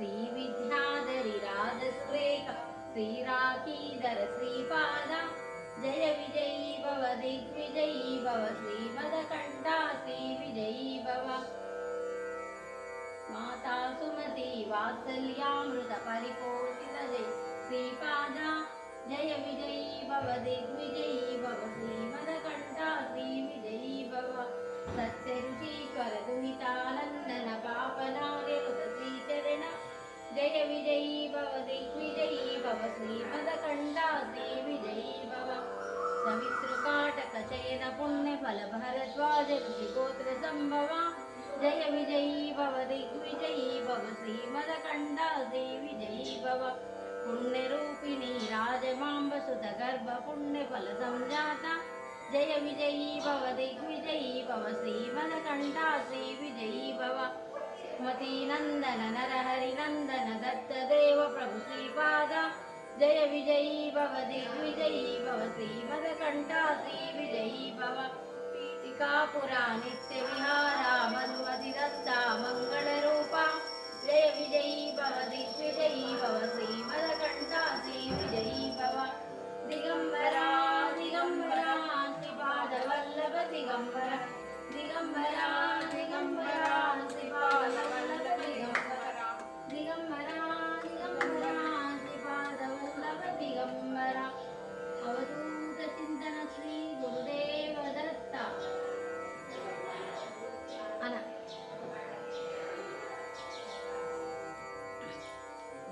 श्रीविद्याधरि राजसुरेख श्रीराखीधर श्रीपाद जय विजयी भव दिग्विजयी भव श्रीमदकण्ठा श्रीविजयी भव माता सुमति वात्सल्यामृत परिपोषित जय श्रीपाद जय विजयी भव दिग्विजयी भव श्रीमदकण्ठा श्रीविजयी भव सत्य ऋषीश्वर दुहितानन्दन पापनार्यकृत श्रीचरण जय विजयी भव दिग्विजयी भव श्रीमदकण्ठा श्रीविजयी भव सवितृकाटक चयन पुण्यफल भरद्वाज ऋषिगोत्र संभवा जय विजयी भव दिग्विजयी भव श्रीमदकण्ठा श्रीविजयी भव पुण्यरूपिणी राजमाम्ब सुत गर्भ पुण्यफल संजाता जय विजयी भव दिग्विजयी भव श्रीमदकण्ठा श्रीविजयी भव मतीनन्दन नरहरिनन्दन दत्तदेव प्रभु श्रीपाद जय विजयी भव दिग्विजयी भव श्रीमदकण्ठा श्रीविजयी भव पीठिकापुरा नित्यविहारा मधुमतिदत्ता मङ्गलरूपा जय विजयी भव दिग्विजयी भव श्रीमदकण्ठा